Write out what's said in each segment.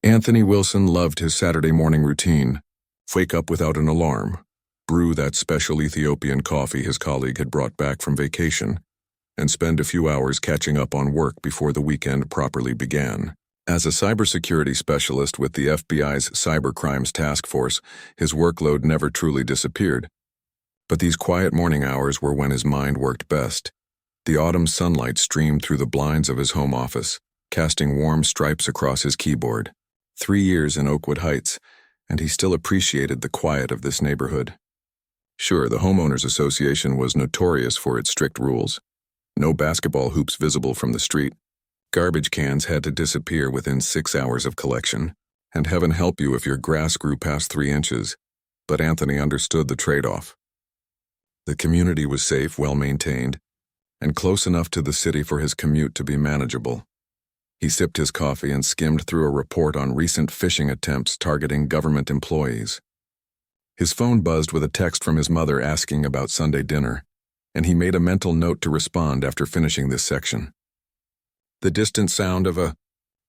Anthony Wilson loved his Saturday morning routine. Wake up without an alarm, brew that special Ethiopian coffee his colleague had brought back from vacation, and spend a few hours catching up on work before the weekend properly began. As a cybersecurity specialist with the FBI's Cybercrimes Task Force, his workload never truly disappeared. But these quiet morning hours were when his mind worked best. The autumn sunlight streamed through the blinds of his home office, casting warm stripes across his keyboard. 3 years in Oakwood Heights, and he still appreciated the quiet of this neighborhood. Sure, the Homeowners Association was notorious for its strict rules. No basketball hoops visible from the street. Garbage cans had to disappear within 6 hours of collection, and heaven help you if your grass grew past 3 inches. But Anthony understood the trade-off. The community was safe, well-maintained, and close enough to the city for his commute to be manageable. He sipped his coffee and skimmed through a report on recent phishing attempts targeting government employees. His phone buzzed with a text from his mother asking about Sunday dinner, and he made a mental note to respond after finishing this section. The distant sound of a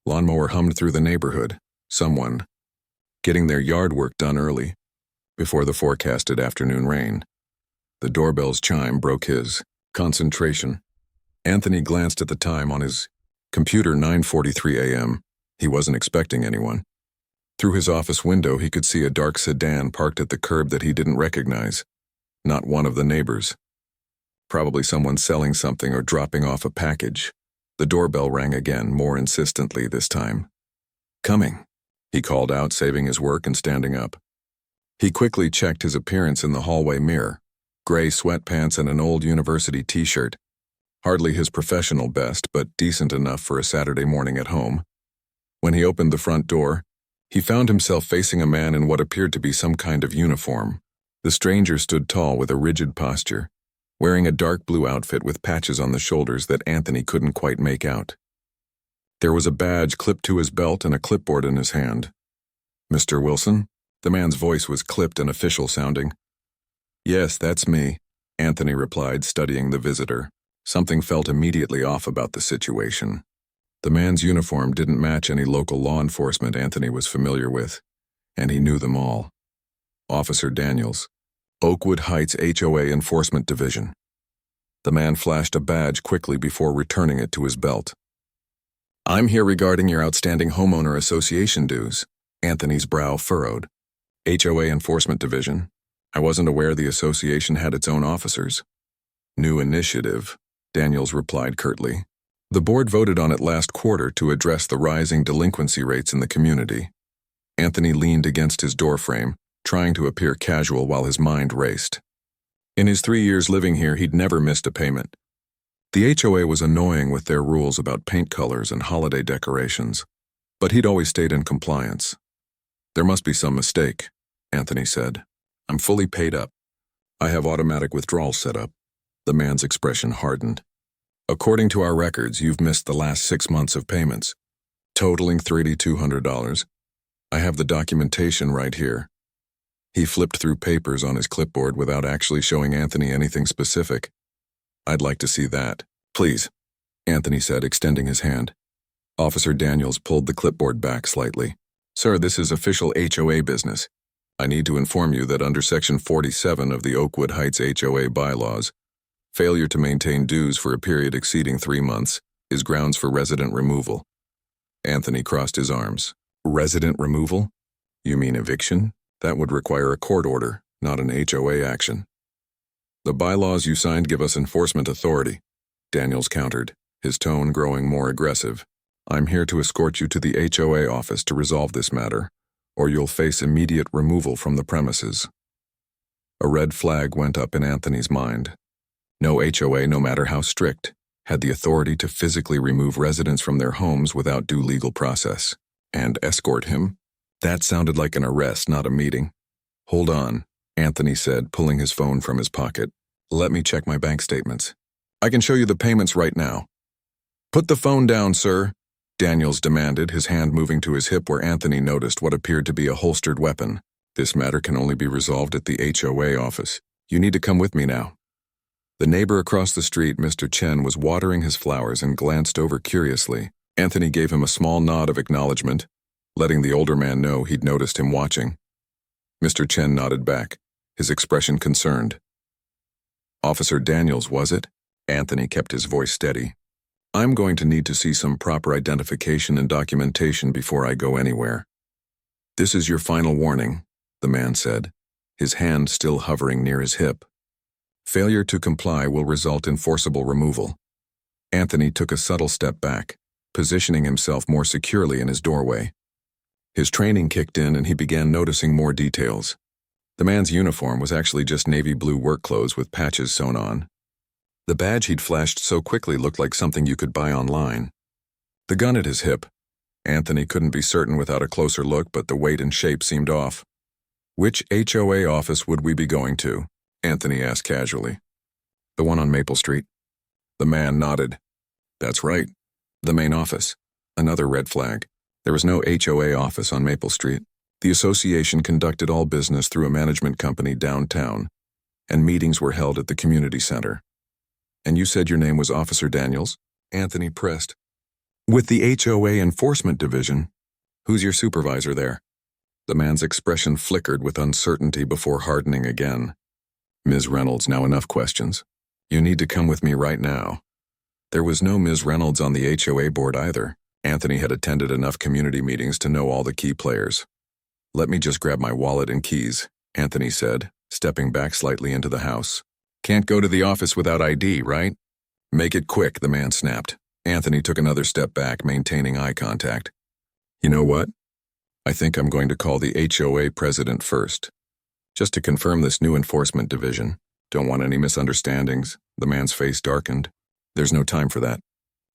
lawnmower hummed through the neighborhood, someone getting their yard work done early, before the forecasted afternoon rain. The doorbell's chime broke his concentration. Anthony glanced at the time on his computer. 9:43 a.m. He wasn't expecting anyone. Through his office window, he could see a dark sedan parked at the curb that he didn't recognize. Not one of the neighbors. Probably someone selling something or dropping off a package. The doorbell rang again, more insistently this time. "Coming," he called out, saving his work and standing up. He quickly checked his appearance in the hallway mirror. Gray sweatpants and an old university t-shirt. Hardly his professional best, but decent enough for a Saturday morning at home. When he opened the front door, he found himself facing a man in what appeared to be some kind of uniform. The stranger stood tall with a rigid posture, wearing a dark blue outfit with patches on the shoulders that Anthony couldn't quite make out. There was a badge clipped to his belt and a clipboard in his hand. "Mr. Wilson?" The man's voice was clipped and official sounding. "Yes, that's me," Anthony replied, studying the visitor. Something felt immediately off about the situation. The man's uniform didn't match any local law enforcement Anthony was familiar with, and he knew them all. Officer Daniels, Oakwood Heights HOA Enforcement Division. The man flashed a badge quickly before returning it to his belt. "I'm here regarding your outstanding homeowner association dues." Anthony's brow furrowed. "HOA Enforcement Division? I wasn't aware the association had its own officers." "New initiative," Daniels replied curtly. "The board voted on it last quarter to address the rising delinquency rates in the community." Anthony leaned against his doorframe, trying to appear casual while his mind raced. In his 3 years living here, he'd never missed a payment. The HOA was annoying with their rules about paint colors and holiday decorations, but he'd always stayed in compliance. "There must be some mistake," Anthony said. "I'm fully paid up. I have automatic withdrawals set up." The man's expression hardened. "According to our records, you've missed the last 6 months of payments, totaling $3,200. I have the documentation right here." He flipped through papers on his clipboard without actually showing Anthony anything specific. "I'd like to see that." "Please," Anthony said, extending his hand. Officer Daniels pulled the clipboard back slightly. "Sir, this is official HOA business. I need to inform you that under Section 47 of the Oakwood Heights HOA bylaws, failure to maintain dues for a period exceeding 3 months is grounds for resident removal." Anthony crossed his arms. "Resident removal? You mean eviction? That would require a court order, not an HOA action." "The bylaws you signed give us enforcement authority," Daniels countered, his tone growing more aggressive. "I'm here to escort you to the HOA office to resolve this matter, or you'll face immediate removal from the premises." A red flag went up in Anthony's mind. No HOA, no matter how strict, had the authority to physically remove residents from their homes without due legal process. And escort him? That sounded like an arrest, not a meeting. "Hold on," Anthony said, pulling his phone from his pocket. "Let me check my bank statements. I can show you the payments right now." "Put the phone down, sir," Daniels demanded, his hand moving to his hip where Anthony noticed what appeared to be a holstered weapon. "This matter can only be resolved at the HOA office. You need to come with me now." The neighbor across the street, Mr. Chen, was watering his flowers and glanced over curiously. Anthony gave him a small nod of acknowledgement, letting the older man know he'd noticed him watching. Mr. Chen nodded back, his expression concerned. Officer Daniels, was it? Anthony kept his voice steady. I'm going to need to see some proper identification and documentation before I go anywhere. This is your final warning, the man said, his hand still hovering near his hip. Failure to comply will result in forcible removal. Anthony took a subtle step back, positioning himself more securely in his doorway. His training kicked in and he began noticing more details. The man's uniform was actually just navy blue work clothes with patches sewn on. The badge he'd flashed so quickly looked like something you could buy online. The gun at his hip. Anthony couldn't be certain without a closer look, but the weight and shape seemed off. Which HOA office would we be going to? Anthony asked casually. The one on Maple Street. The man nodded. That's right. The main office. Another red flag. There was no HOA office on Maple Street. The association conducted all business through a management company downtown, and meetings were held at the community center. And you said your name was Officer Daniels? Anthony pressed. With the HOA Enforcement Division. Who's your supervisor there? The man's expression flickered with uncertainty before hardening again. Ms. Reynolds, now enough questions. You need to come with me right now. There was no Ms. Reynolds on the HOA board either. Anthony had attended enough community meetings to know all the key players. Let me just grab my wallet and keys, Anthony said, stepping back slightly into the house. Can't go to the office without ID, right? Make it quick, the man snapped. Anthony took another step back, maintaining eye contact. You know what? I think I'm going to call the HOA president first. Just to confirm this new enforcement division. Don't want any misunderstandings. The man's face darkened. There's no time for that.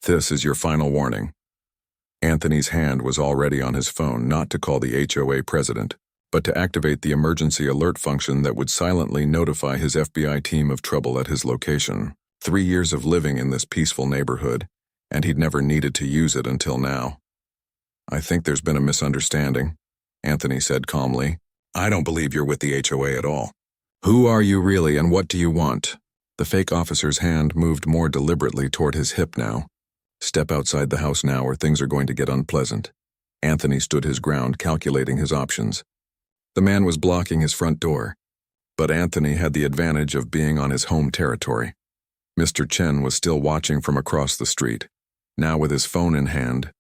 This is your final warning. Anthony's hand was already on his phone, not to call the HOA president, but to activate the emergency alert function that would silently notify his FBI team of trouble at his location. 3 years of living in this peaceful neighborhood, and he'd never needed to use it until now. I think there's been a misunderstanding, Anthony said calmly. I don't believe you're with the HOA at all. Who are you really and what do you want? The fake officer's hand moved more deliberately toward his hip now. Step outside the house now or things are going to get unpleasant. Anthony stood his ground, calculating his options. The man was blocking his front door, but Anthony had the advantage of being on his home territory. Mr. Chen was still watching from across the street, now with his phone in hand,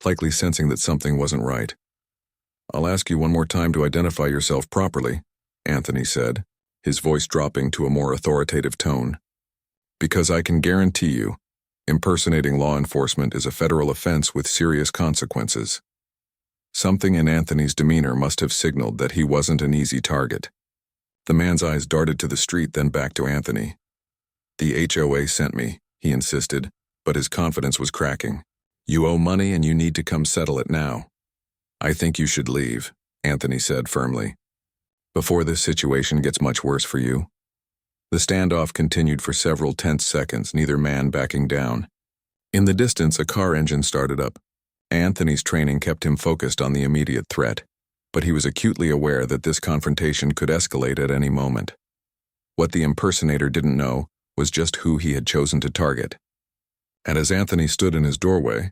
likely sensing that something wasn't right. I'll ask you one more time to identify yourself properly, Anthony said, his voice dropping to a more authoritative tone. Because I can guarantee you, impersonating law enforcement is a federal offense with serious consequences. Something in Anthony's demeanor must have signaled that he wasn't an easy target. The man's eyes darted to the street, then back to Anthony. The HOA sent me, he insisted, but his confidence was cracking. You owe money and you need to come settle it now. I think you should leave, Anthony said firmly, before this situation gets much worse for you. The standoff continued for several tense seconds, neither man backing down. In the distance, a car engine started up. Anthony's training kept him focused on the immediate threat, but he was acutely aware that this confrontation could escalate at any moment. What the impersonator didn't know was just who he had chosen to target. And as Anthony stood in his doorway,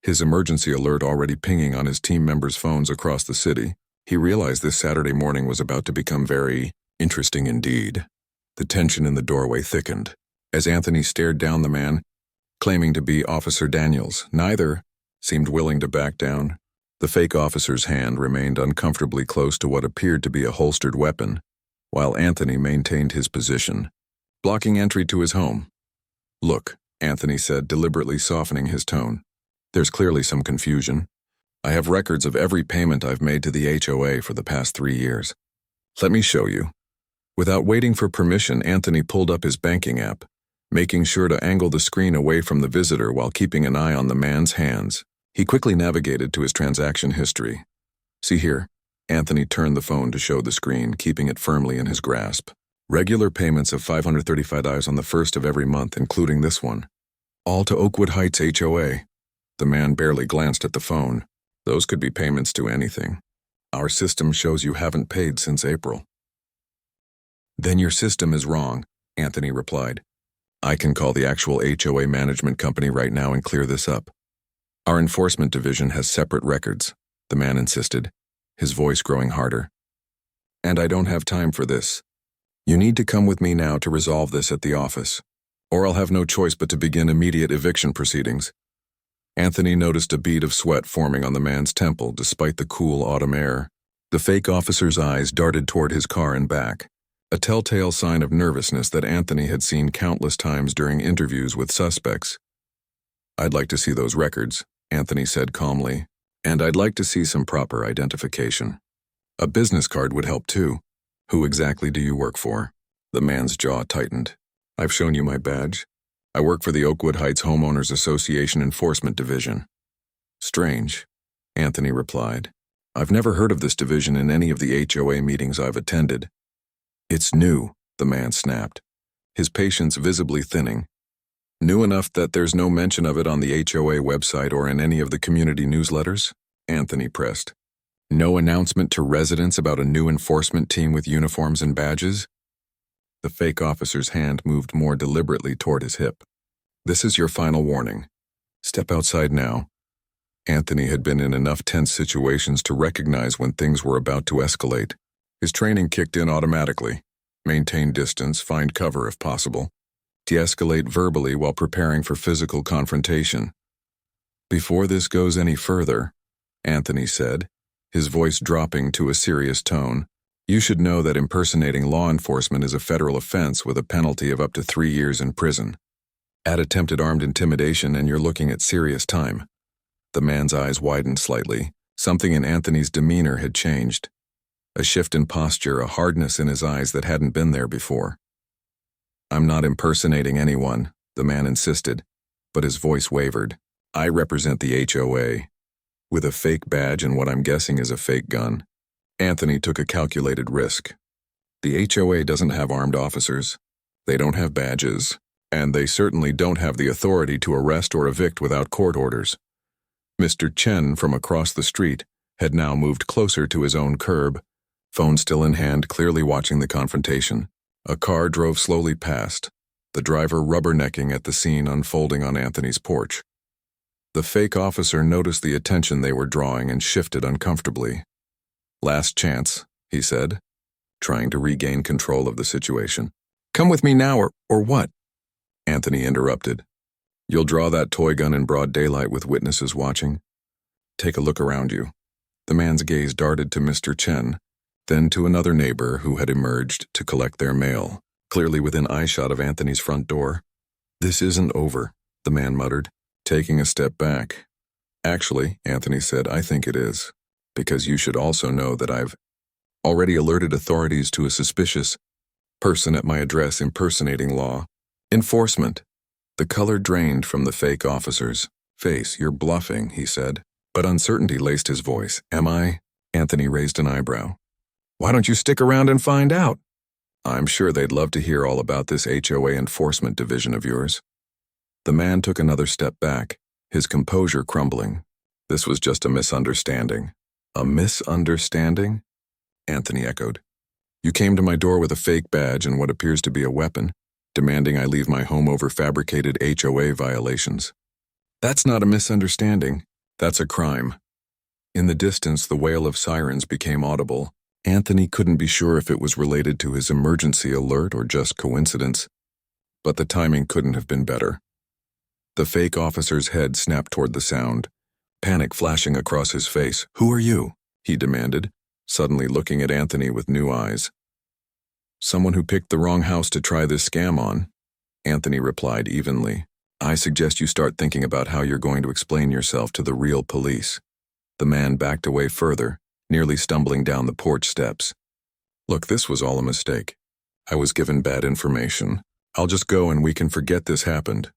his emergency alert already pinging on his team members' phones across the city, he realized this Saturday morning was about to become very interesting indeed. The tension in the doorway thickened as Anthony stared down the man, claiming to be Officer Daniels. Neither seemed willing to back down. The fake officer's hand remained uncomfortably close to what appeared to be a holstered weapon, while Anthony maintained his position, blocking entry to his home. Look, Anthony said, deliberately softening his tone. There's clearly some confusion. I have records of every payment I've made to the HOA for the past 3 years. Let me show you. Without waiting for permission, Anthony pulled up his banking app, making sure to angle the screen away from the visitor while keeping an eye on the man's hands. He quickly navigated to his transaction history. See here. Anthony turned the phone to show the screen, keeping it firmly in his grasp. Regular payments of $535 on the 1st of every month, including this one. All to Oakwood Heights HOA. The man barely glanced at the phone. Those could be payments to anything. Our system shows you haven't paid since April. Then your system is wrong, Anthony replied. I can call the actual HOA management company right now and clear this up. Our enforcement division has separate records. the man insisted, his voice growing harder. "And I don't have time for this. You need to come with me now to resolve this at the office, or I'll have no choice but to begin immediate eviction proceedings." Anthony noticed a bead of sweat forming on the man's temple despite the cool autumn air. The fake officer's eyes darted toward his car and back, a telltale sign of nervousness that Anthony had seen countless times during interviews with suspects. "I'd like to see those records," Anthony said calmly, "and I'd like to see some proper identification. A business card would help too. Who exactly do you work for?" The man's jaw tightened. "I've shown you my badge. I work for the Oakwood Heights Homeowners Association Enforcement Division." "Strange," Anthony replied. "I've never heard of this division in any of the HOA meetings I've attended." "It's new," the man snapped, his patience visibly thinning. "New enough that there's no mention of it on the HOA website or in any of the community newsletters?" Anthony pressed. "No announcement to residents about a new enforcement team with uniforms and badges?" The fake officer's hand moved more deliberately toward his hip. "This is your final warning. Step outside now." Anthony had been in enough tense situations to recognize when things were about to escalate. His training kicked in automatically. Maintain distance, find cover if possible. De-escalate verbally while preparing for physical confrontation. "Before this goes any further," Anthony said, his voice dropping to a serious tone, "you should know that impersonating law enforcement is a federal offense with a penalty of up to 3 years in prison. Add attempted armed intimidation and you're looking at serious time." The man's eyes widened slightly. Something in Anthony's demeanor had changed. A shift in posture, a hardness in his eyes that hadn't been there before. "I'm not impersonating anyone," the man insisted, but his voice wavered. "I represent the HOA, with a fake badge and what I'm guessing is a fake gun." Anthony took a calculated risk. The HOA doesn't have armed officers. They don't have badges, and they certainly don't have the authority to arrest or evict without court orders. Mr. Chen from across the street had now moved closer to his own curb, phone still in hand, clearly watching the confrontation. A car drove slowly past, the driver rubbernecking at the scene unfolding on Anthony's porch. The fake officer noticed the attention they were drawing and shifted uncomfortably. "Last chance," he said, trying to regain control of the situation. "Come with me now or what?" Anthony interrupted. "You'll draw that toy gun in broad daylight with witnesses watching? Take a look around you." The man's gaze darted to Mr. Chen, then to another neighbor who had emerged to collect their mail, clearly within eyeshot of Anthony's front door. "This isn't over," the man muttered, taking a step back. "Actually," Anthony said, "I think it is, because you should also know that I've already alerted authorities to a suspicious person at my address impersonating law enforcement." The color drained from the fake officer's face. "You're bluffing," he said, but uncertainty laced his voice. "Am I?" Anthony raised an eyebrow. "Why don't you stick around and find out?" "I'm sure they'd love to hear all about this HOA enforcement division of yours." The man took another step back, his composure crumbling. "This was just a misunderstanding." "A misunderstanding?" Anthony echoed. "You came to my door with a fake badge and what appears to be a weapon, demanding I leave my home over fabricated HOA violations. That's not a misunderstanding. That's a crime." In the distance, the wail of sirens became audible. Anthony couldn't be sure if it was related to his emergency alert or just coincidence, but the timing couldn't have been better. The fake officer's head snapped toward the sound, panic flashing across his face. "Who are you?" he demanded, suddenly looking at Anthony with new eyes. "Someone who picked the wrong house to try this scam on," Anthony replied evenly. "I suggest you start thinking about how you're going to explain yourself to the real police." The man backed away further, nearly stumbling down the porch steps. "Look, this was all a mistake. I was given bad information. I'll just go and we can forget this happened."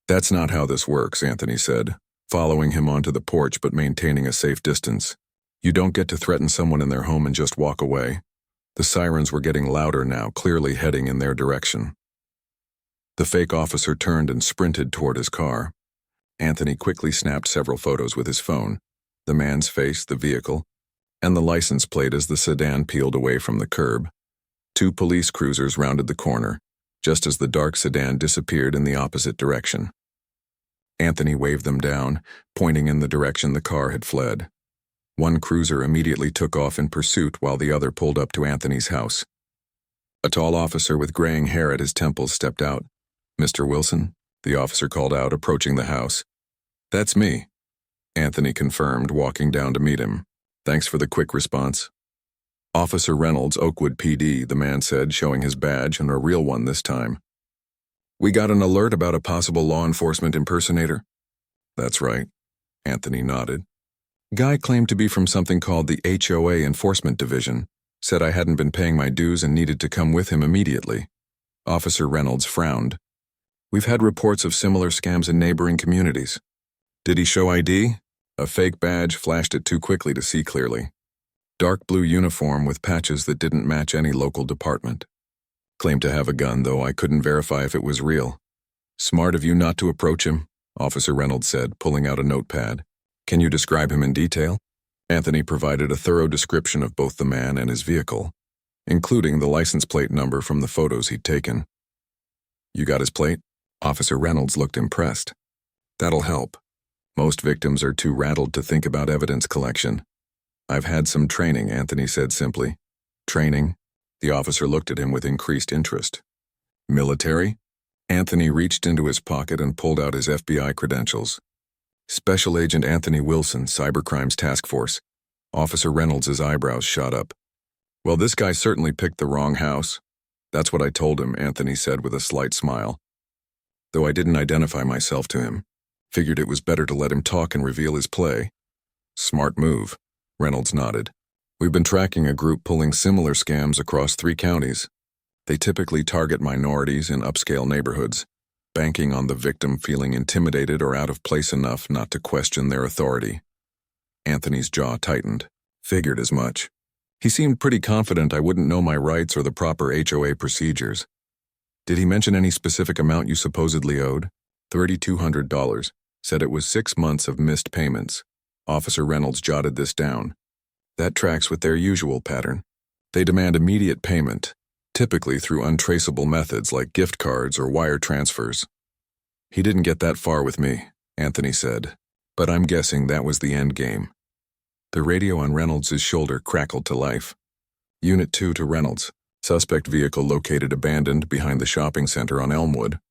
"That's not how this works," Anthony said, following him onto the porch but maintaining a safe distance. "You don't get to threaten someone in their home and just walk away." The sirens were getting louder now, clearly heading in their direction. The fake officer turned and sprinted toward his car. Anthony quickly snapped several photos with his phone, the man's face, the vehicle, and the license plate as the sedan peeled away from the curb. 2 police cruisers rounded the corner, just as the dark sedan disappeared in the opposite direction. Anthony waved them down, pointing in the direction the car had fled. One cruiser immediately took off in pursuit while the other pulled up to Anthony's house. A tall officer with graying hair at his temples stepped out. "Mr. Wilson?" the officer called out, approaching the house. "That's me," Anthony confirmed, walking down to meet him. "Thanks for the quick response." "Officer Reynolds, Oakwood PD," the man said, showing his badge, and a real one this time. "We got an alert about a possible law enforcement impersonator?" "That's right," Anthony nodded. "Guy claimed to be from something called the HOA Enforcement Division. Said I hadn't been paying my dues and needed to come with him immediately." Officer Reynolds frowned. "We've had reports of similar scams in neighboring communities." "Did he show ID?" A fake badge flashed it too quickly to see clearly. Dark blue uniform with patches that didn't match any local department. "Claimed to have a gun, though I couldn't verify if it was real." "Smart of you not to approach him," Officer Reynolds said, pulling out a notepad. "Can you describe him in detail?" Anthony provided a thorough description of both the man and his vehicle, including the license plate number from the photos he'd taken. "You got his plate?" Officer Reynolds looked impressed. "That'll help. Most victims are too rattled to think about evidence collection." "I've had some training," Anthony said simply. "Training?" The officer looked at him with increased interest. "Military?" Anthony reached into his pocket and pulled out his FBI credentials. "Special Agent Anthony Wilson, Cybercrimes Task Force." Officer Reynolds' eyebrows shot up. "Well, this guy certainly picked the wrong house." "That's what I told him," Anthony said with a slight smile. "Though I didn't identify myself to him. Figured it was better to let him talk and reveal his play." "Smart move," Reynolds nodded. "We've been tracking a group pulling similar scams across 3 counties. They typically target minorities in upscale neighborhoods, banking on the victim feeling intimidated or out of place enough not to question their authority." Anthony's jaw tightened. "Figured as much. He seemed pretty confident I wouldn't know my rights or the proper HOA procedures." "Did he mention any specific amount you supposedly owed?" $3,200. Said it was 6 months of missed payments. Officer Reynolds jotted this down. "That tracks with their usual pattern. They demand immediate payment, typically through untraceable methods like gift cards or wire transfers." "He didn't get that far with me," Anthony said, "but I'm guessing that was the end game." The radio on Reynolds' shoulder crackled to life. "Unit 2 to Reynolds. Suspect vehicle located abandoned behind the shopping center on Elmwood.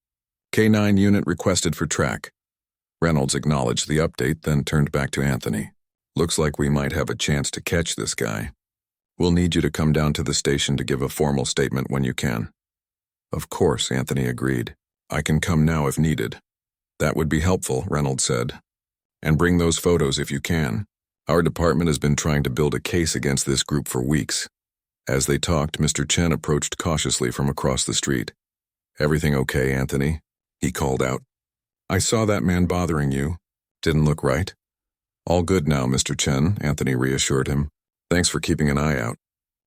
K9 unit requested for track." Reynolds acknowledged the update, then turned back to Anthony. "Looks like we might have a chance to catch this guy. We'll need you to come down to the station to give a formal statement when you can." "Of course," Anthony agreed. "I can come now if needed." "That would be helpful," Reynolds said. "And bring those photos if you can. Our department has been trying to build a case against this group for weeks." As they talked, Mr. Chen approached cautiously from across the street. "Everything okay, Anthony?" he called out. "I saw that man bothering you. Didn't look right." "All good now, Mr. Chen," Anthony reassured him. "Thanks for keeping an eye out."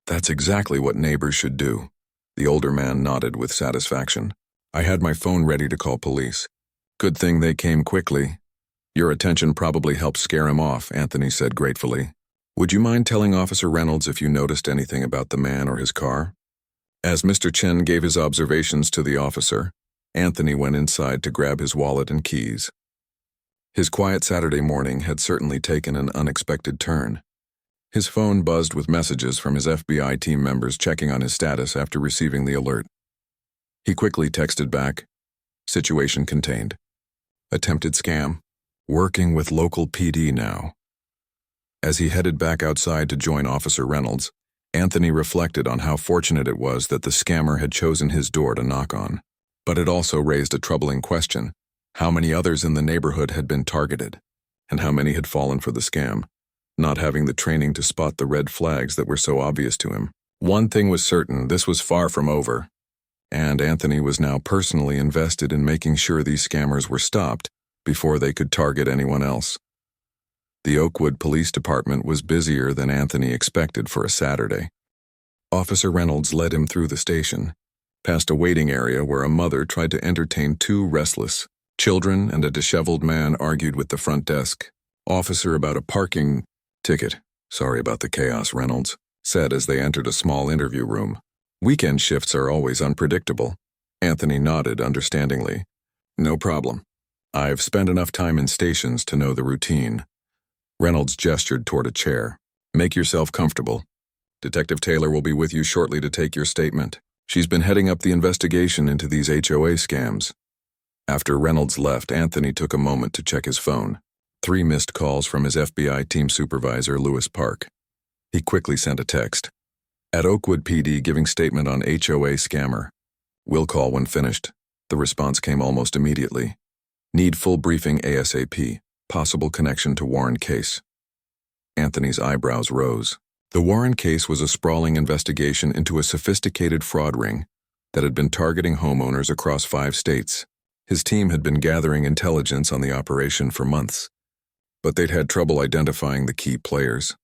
"That's exactly what neighbors should do." The older man nodded with satisfaction. "I had my phone ready to call police. Good thing they came quickly." "Your attention probably helped scare him off," Anthony said gratefully. "Would you mind telling Officer Reynolds if you noticed anything about the man or his car?" As Mr. Chen gave his observations to the officer, Anthony went inside to grab his wallet and keys. His quiet Saturday morning had certainly taken an unexpected turn. His phone buzzed with messages from his FBI team members checking on his status after receiving the alert. He quickly texted back, "Situation contained. Attempted scam. Working with local PD now." As he headed back outside to join Officer Reynolds, Anthony reflected on how fortunate it was that the scammer had chosen his door to knock on. But it also raised a troubling question. How many others in the neighborhood had been targeted? And how many had fallen for the scam, not having the training to spot the red flags that were so obvious to him? One thing was certain, this was far from over. And Anthony was now personally invested in making sure these scammers were stopped before they could target anyone else. The Oakwood Police Department was busier than Anthony expected for a Saturday. Officer Reynolds led him through the station, past a waiting area where a mother tried to entertain 2 restless children and a disheveled man argued with the front desk officer about a parking ticket. "Sorry about the chaos," Reynolds said as they entered a small interview room. "Weekend shifts are always unpredictable." Anthony nodded understandingly. "No problem. I've spent enough time in stations to know the routine." Reynolds gestured toward a chair. Make yourself comfortable. Detective Taylor will be with you shortly to take your statement. She's been heading up the investigation into these HOA scams. After Reynolds left, Anthony took a moment to check his phone. 3 missed calls from his FBI team supervisor, Lewis Park. He quickly sent a text. At Oakwood PD giving statement on HOA scammer. Will call when finished. The response came almost immediately. Need full briefing ASAP. Possible connection to Warren case. Anthony's eyebrows rose. The Warren case was a sprawling investigation into a sophisticated fraud ring that had been targeting homeowners across 5 states. His team had been gathering intelligence on the operation for months, but they'd had trouble identifying the key players.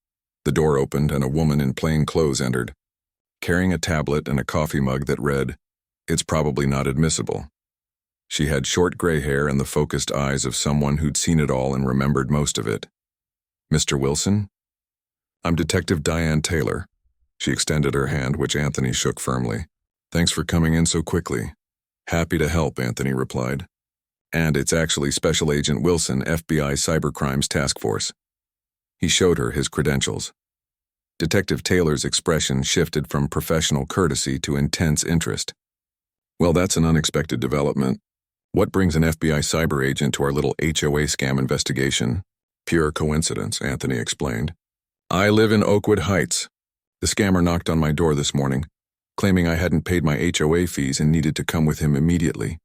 The door opened and a woman in plain clothes entered, carrying a tablet and a coffee mug that read, "It's probably not admissible." She had short gray hair and the focused eyes of someone who'd seen it all and remembered most of it. "Mr. Wilson?" "I'm Detective Diane Taylor." She extended her hand, which Anthony shook firmly. "Thanks for coming in so quickly." "Happy to help," Anthony replied. "And it's actually Special Agent Wilson, FBI Cybercrimes Task Force." He showed her his credentials. Detective Taylor's expression shifted from professional courtesy to intense interest. "Well, that's an unexpected development. What brings an FBI cyber agent to our little HOA scam investigation?" "Pure coincidence," Anthony explained. "I live in Oakwood Heights. The scammer knocked on my door this morning, claiming I hadn't paid my HOA fees and needed to come with him immediately."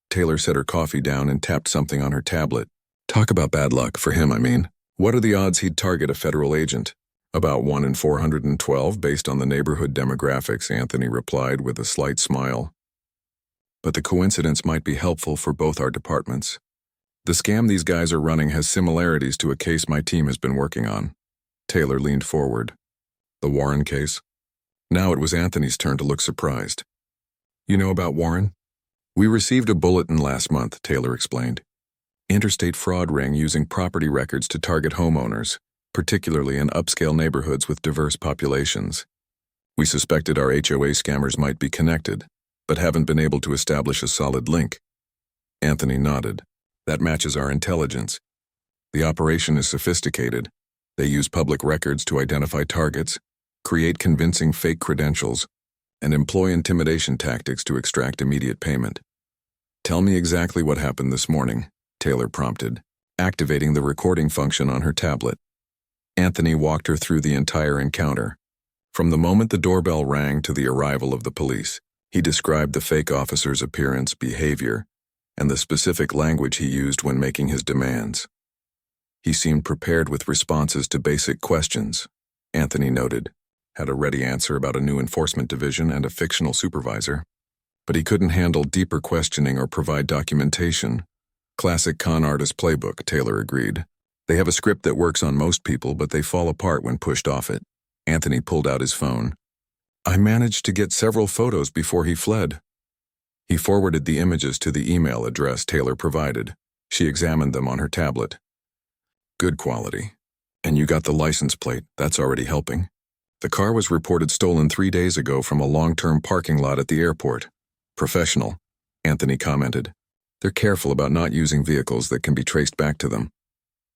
Taylor set her coffee down and tapped something on her tablet. "Talk about bad luck, for him, I mean. What are the odds he'd target a federal agent?" "About 1 in 412 based on the neighborhood demographics," Anthony replied with a slight smile. "But the coincidence might be helpful for both our departments. The scam these guys are running has similarities to a case my team has been working on." Taylor leaned forward. "The Warren case?" Now it was Anthony's turn to look surprised. "You know about Warren?" "We received a bulletin last month," Taylor explained. "Interstate fraud ring using property records to target homeowners, particularly in upscale neighborhoods with diverse populations. We suspected our HOA scammers might be connected, but haven't been able to establish a solid link." Anthony nodded. "That matches our intelligence. The operation is sophisticated. They use public records to identify targets, create convincing fake credentials, and employ intimidation tactics to extract immediate payment." "Tell me exactly what happened this morning," Taylor prompted, activating the recording function on her tablet. Anthony walked her through the entire encounter. From the moment the doorbell rang to the arrival of the police, he described the fake officer's appearance, behavior, and the specific language he used when making his demands. He seemed prepared with responses to basic questions, Anthony noted, had a ready answer about a new enforcement division and a fictional supervisor, but he couldn't handle deeper questioning or provide documentation. "Classic con artist playbook," Taylor agreed. "They have a script that works on most people, but they fall apart when pushed off it." Anthony pulled out his phone. "I managed to get several photos before he fled." He forwarded the images to the email address Taylor provided. She examined them on her tablet. "Good quality. And you got the license plate, that's already helping. The car was reported stolen 3 days ago from a long-term parking lot at the airport. Professional," Anthony commented. "They're careful about not using vehicles that can be traced back to them."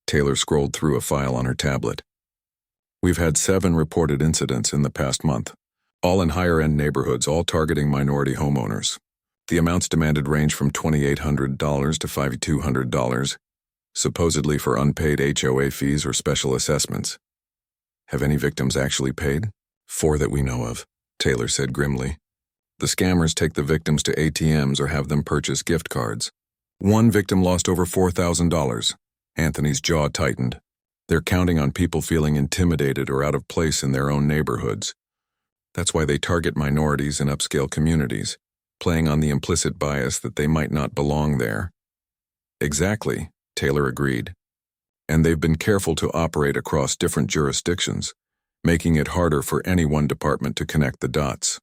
Taylor scrolled through a file on her tablet. "We've had 7 reported incidents in the past month, all in higher-end neighborhoods, all targeting minority homeowners. The amounts demanded range from $2,800 to $5,200, supposedly for unpaid HOA fees or special assessments. Have any victims actually paid?" "4 that we know of," Taylor said grimly. "The scammers take the victims to ATMs or have them purchase gift cards. One victim lost over $4,000. Anthony's jaw tightened. They're counting on people feeling intimidated or out of place in their own neighborhoods. That's why they target minorities in upscale communities, playing on the implicit bias that they might not belong there." "Exactly," Taylor agreed. "And they've been careful to operate across different jurisdictions, making it harder for any one department to connect the dots."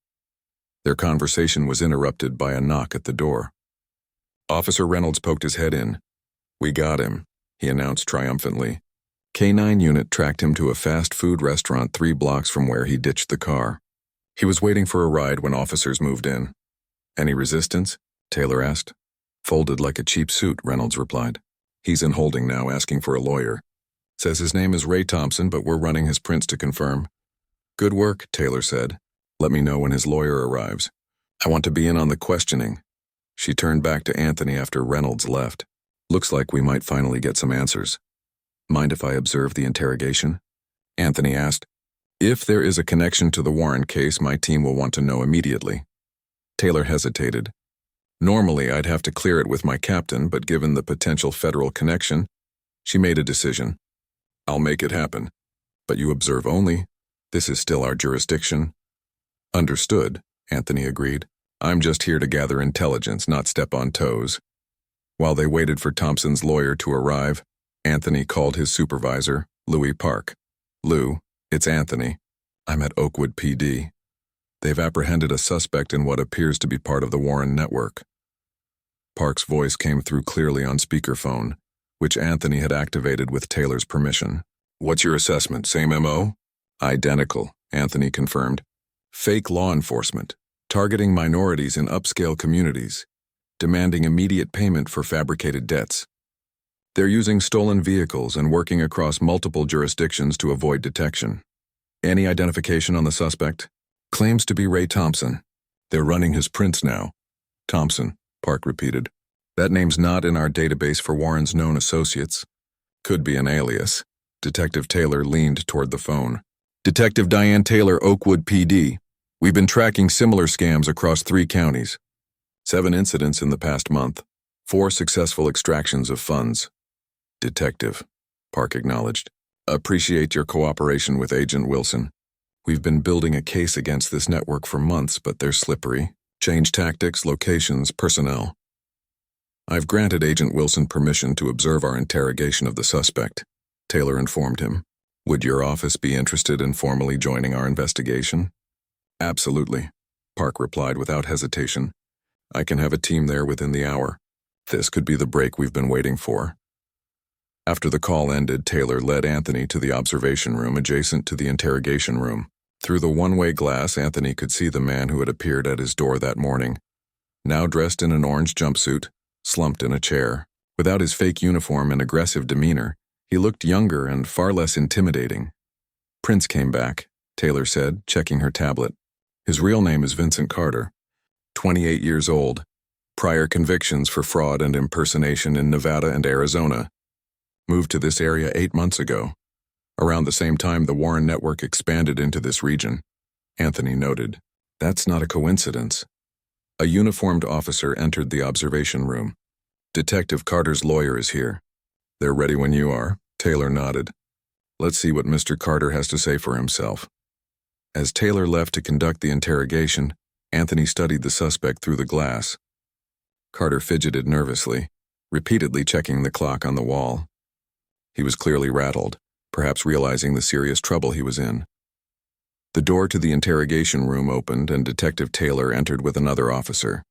Their conversation was interrupted by a knock at the door. Officer Reynolds poked his head in. "We got him," he announced triumphantly. K-9 unit tracked him to a fast food restaurant 3 blocks from where he ditched the car. He was waiting for a ride when officers moved in. "Any resistance?" Taylor asked. "Folded like a cheap suit," Reynolds replied. "He's in holding now, asking for a lawyer." Says his name is Ray Thompson, but we're running his prints to confirm. Good work, Taylor said. Let me know when his lawyer arrives. I want to be in on the questioning. She turned back to Anthony after Reynolds left. Looks like we might finally get some answers. Mind if I observe the interrogation? Anthony asked. If there is a connection to the Warren case, my team will want to know immediately. Taylor hesitated. Normally, I'd have to clear it with my captain, but given the potential federal connection, she made a decision. I'll make it happen. But you observe only. This is still our jurisdiction. Understood, Anthony agreed. I'm just here to gather intelligence, not step on toes. While they waited for Thompson's lawyer to arrive, Anthony called his supervisor, Louis Park. Lou, it's Anthony. I'm at Oakwood PD. They've apprehended a suspect in what appears to be part of the Warren network. Park's voice came through clearly on speakerphone, which Anthony had activated with Taylor's permission. What's your assessment? Same MO? Identical, Anthony confirmed. Fake law enforcement, targeting minorities in upscale communities, demanding immediate payment for fabricated debts. They're using stolen vehicles and working across multiple jurisdictions to avoid detection. Any identification on the suspect? Claims to be Ray Thompson. They're running his prints now. Thompson, Park repeated. That name's not in our database for Warren's known associates. Could be an alias. Detective Taylor leaned toward the phone. Detective Diane Taylor, Oakwood PD. We've been tracking similar scams across 3 counties. 7 incidents in the past month. 4 successful extractions of funds. Detective, Park acknowledged. Appreciate your cooperation with Agent Wilson. We've been building a case against this network for months, but they're slippery. Change tactics, locations, personnel. I've granted Agent Wilson permission to observe our interrogation of the suspect, Taylor informed him. Would your office be interested in formally joining our investigation? Absolutely, Park replied without hesitation. I can have a team there within the hour. This could be the break we've been waiting for. After the call ended, Taylor led Anthony to the observation room adjacent to the interrogation room. Through the one-way glass, Anthony could see the man who had appeared at his door that morning. Now dressed in an orange jumpsuit, slumped in a chair. Without his fake uniform and aggressive demeanor, he looked younger and far less intimidating. Prince came back, Taylor said, checking her tablet. His real name is Vincent Carter. 28 years old. Prior convictions for fraud and impersonation in Nevada and Arizona. Moved to this area 8 months ago. Around the same time the Warren network expanded into this region. Anthony noted. That's not a coincidence. A uniformed officer entered the observation room. Detective Carter's lawyer is here. They're ready when you are, Taylor nodded. Let's see what Mr. Carter has to say for himself. As Taylor left to conduct the interrogation, Anthony studied the suspect through the glass. Carter fidgeted nervously, repeatedly checking the clock on the wall. He was clearly rattled, perhaps realizing the serious trouble he was in. The door to the interrogation room opened and Detective Taylor entered with another officer.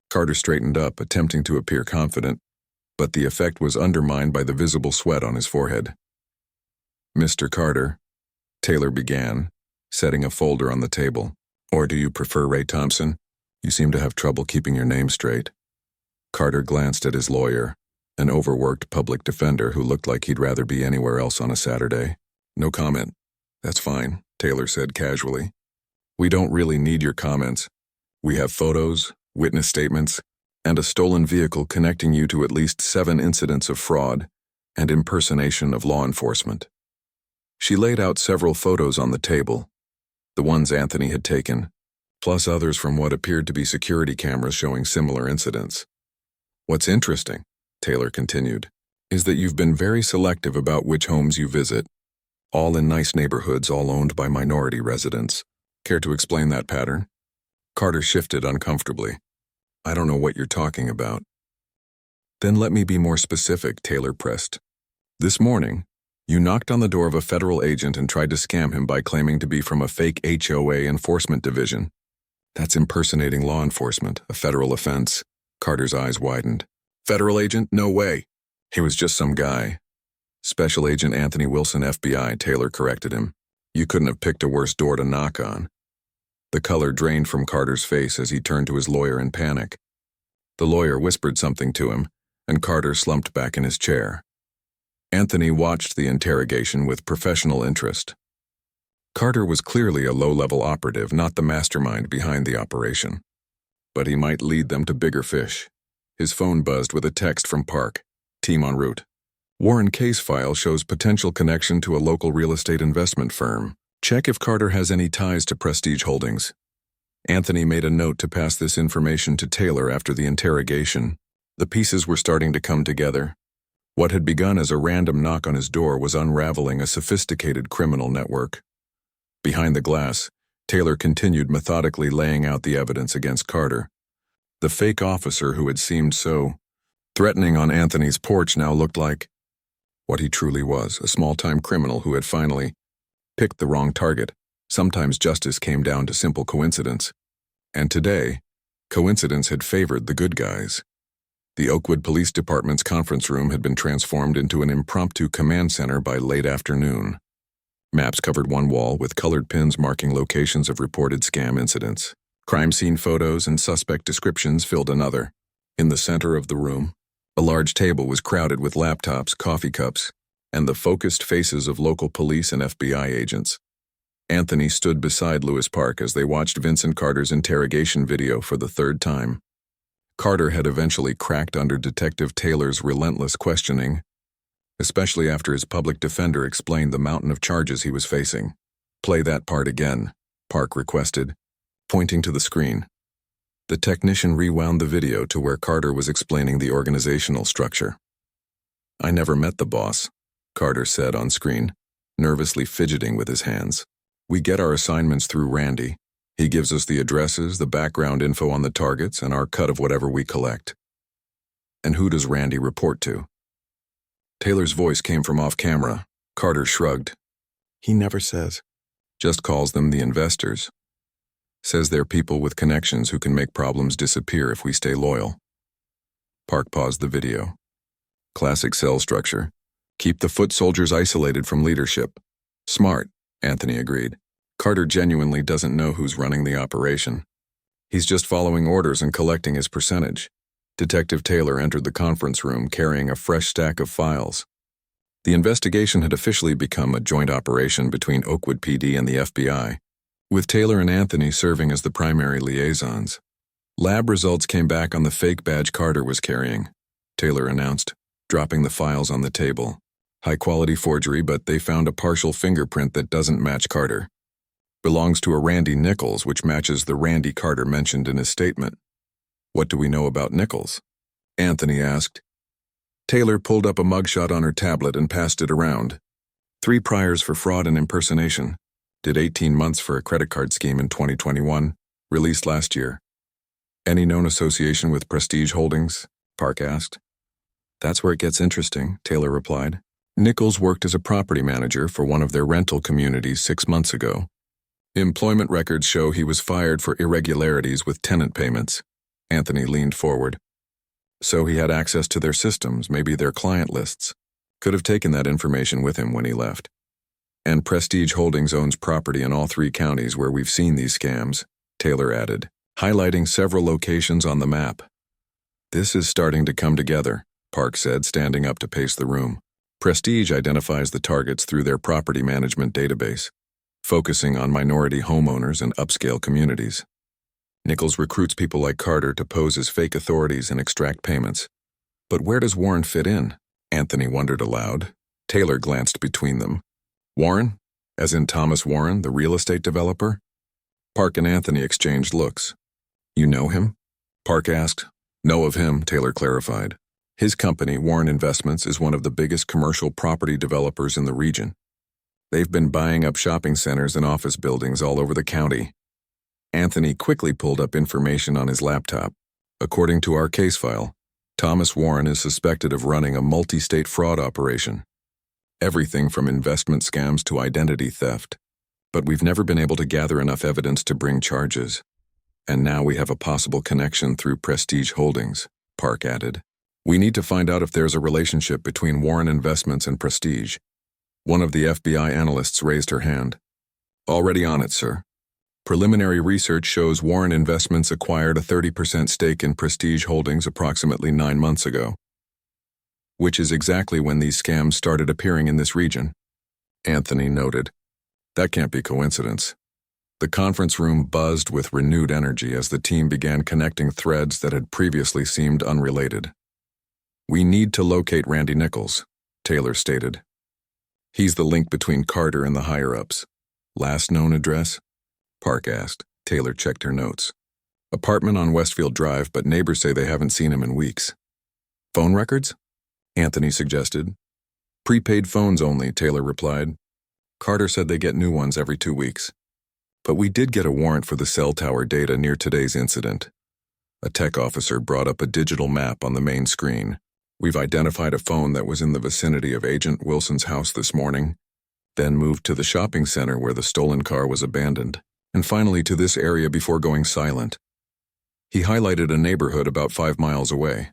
Carter straightened up, attempting to appear confident, but the effect was undermined by the visible sweat on his forehead. Mr. Carter, Taylor began, setting a folder on the table. Or do you prefer Ray Thompson? You seem to have trouble keeping your name straight. Carter glanced at his lawyer, an overworked public defender who looked like he'd rather be anywhere else on a Saturday. No comment. That's fine, Taylor said casually. We don't really need your comments. We have photos, witness statements, and a stolen vehicle connecting you to at least 7 incidents of fraud and impersonation of law enforcement. She laid out several photos on the table, the ones Anthony had taken, plus others from what appeared to be security cameras showing similar incidents. What's interesting, Taylor continued, is that you've been very selective about which homes you visit. All in nice neighborhoods, all owned by minority residents. Care to explain that pattern? Carter shifted uncomfortably. I don't know what you're talking about. Then let me be more specific, Taylor pressed. This morning, you knocked on the door of a federal agent and tried to scam him by claiming to be from a fake HOA enforcement division. That's impersonating law enforcement, a federal offense. Carter's eyes widened. Federal agent? No way. He was just some guy. Special Agent Anthony Wilson, FBI, Taylor corrected him. You couldn't have picked a worse door to knock on. The color drained from Carter's face as he turned to his lawyer in panic. The lawyer whispered something to him, and Carter slumped back in his chair. Anthony watched the interrogation with professional interest. Carter was clearly a low-level operative, not the mastermind behind the operation. But he might lead them to bigger fish. His phone buzzed with a text from Park. Team en route. Warren case file shows potential connection to a local real estate investment firm. Check if Carter has any ties to Prestige Holdings. Anthony made a note to pass this information to Taylor after the interrogation. The pieces were starting to come together. What had begun as a random knock on his door was unraveling a sophisticated criminal network. Behind the glass, Taylor continued methodically laying out the evidence against Carter. The fake officer who had seemed so threatening on Anthony's porch now looked like what he truly was, a small-time criminal who had finally picked the wrong target. Sometimes justice came down to simple coincidence. And today, coincidence had favored the good guys. The Oakwood Police Department's conference room had been transformed into an impromptu command center by late afternoon. Maps covered one wall with colored pins marking locations of reported scam incidents. Crime scene photos and suspect descriptions filled another. In the center of the room, a large table was crowded with laptops, coffee cups, and the focused faces of local police and FBI agents. Anthony stood beside Lewis Park as they watched Vincent Carter's interrogation video for the third time. Carter had eventually cracked under Detective Taylor's relentless questioning, especially after his public defender explained the mountain of charges he was facing. "Play that part again," Park requested, pointing to the screen. The technician rewound the video to where Carter was explaining the organizational structure. "I never met the boss," Carter said on screen, nervously fidgeting with his hands. "We get our assignments through Randy. He gives us the addresses, the background info on the targets, and our cut of whatever we collect." "And who does Randy report to?" Taylor's voice came from off-camera. Carter shrugged. "He never says. Just calls them the investors. Says they're people with connections who can make problems disappear if we stay loyal." Park paused the video. "Classic cell structure. Keep the foot soldiers isolated from leadership." "Smart," Anthony agreed. "Carter genuinely doesn't know who's running the operation. He's just following orders and collecting his percentage." Detective Taylor entered the conference room carrying a fresh stack of files. The investigation had officially become a joint operation between Oakwood PD and the FBI, with Taylor and Anthony serving as the primary liaisons. Lab results came back on the fake badge Carter was carrying, Taylor announced, dropping the files on the table. "High-quality forgery, but they found a partial fingerprint that doesn't match Carter. Belongs to a Randy Nichols, which matches the Randy Carter mentioned in his statement." "What do we know about Nichols?" Anthony asked. Taylor pulled up a mugshot on her tablet and passed it around. 3 priors for fraud and impersonation. Did 18 months for a credit card scheme in 2021. Released last year. "Any known association with Prestige Holdings?" Park asked. "That's where it gets interesting," Taylor replied. "Nichols worked as a property manager for one of their rental communities 6 months ago. Employment records show he was fired for irregularities with tenant payments." Anthony leaned forward. "So he had access to their systems, maybe their client lists. Could have taken that information with him when he left. And Prestige Holdings owns property in all 3 counties where we've seen these scams," Taylor added, highlighting several locations on the map. "This is starting to come together," Park said, standing up to pace the room. "Prestige identifies the targets through their property management database, focusing on minority homeowners and upscale communities. Nichols recruits people like Carter to pose as fake authorities and extract payments. But where does Warren fit in?" Anthony wondered aloud. Taylor glanced between them. "Warren? As in Thomas Warren, the real estate developer?" Park and Anthony exchanged looks. "You know him?" Park asked. "Know of him," Taylor clarified. "His company, Warren Investments, is one of the biggest commercial property developers in the region. They've been buying up shopping centers and office buildings all over the county." Anthony quickly pulled up information on his laptop. "According to our case file, Thomas Warren is suspected of running a multi-state fraud operation. Everything from investment scams to identity theft. But we've never been able to gather enough evidence to bring charges. And now we have a possible connection through Prestige Holdings," Park added. "We need to find out if there's a relationship between Warren Investments and Prestige." One of the FBI analysts raised her hand. "Already on it, sir. Preliminary research shows Warren Investments acquired a 30% stake in Prestige Holdings approximately 9 months ago. which is exactly when these scams started appearing in this region. Anthony noted. That can't be coincidence. The conference room buzzed with renewed energy as the team began connecting threads that had previously seemed unrelated. We need to locate Randy Nichols, Taylor stated. He's the link between Carter and the higher-ups. Last known address? Park asked. Taylor checked her notes. Apartment on Westfield Drive, but neighbors say they haven't seen him in weeks. Phone records? Anthony suggested. Prepaid phones only, Taylor replied. Carter said they get new ones every 2 weeks. But we did get a warrant for the cell tower data near today's incident. A tech officer brought up a digital map on the main screen. We've identified a phone that was in the vicinity of Agent Wilson's house this morning, then moved to the shopping center where the stolen car was abandoned, and finally to this area before going silent. He highlighted a neighborhood about 5 miles away.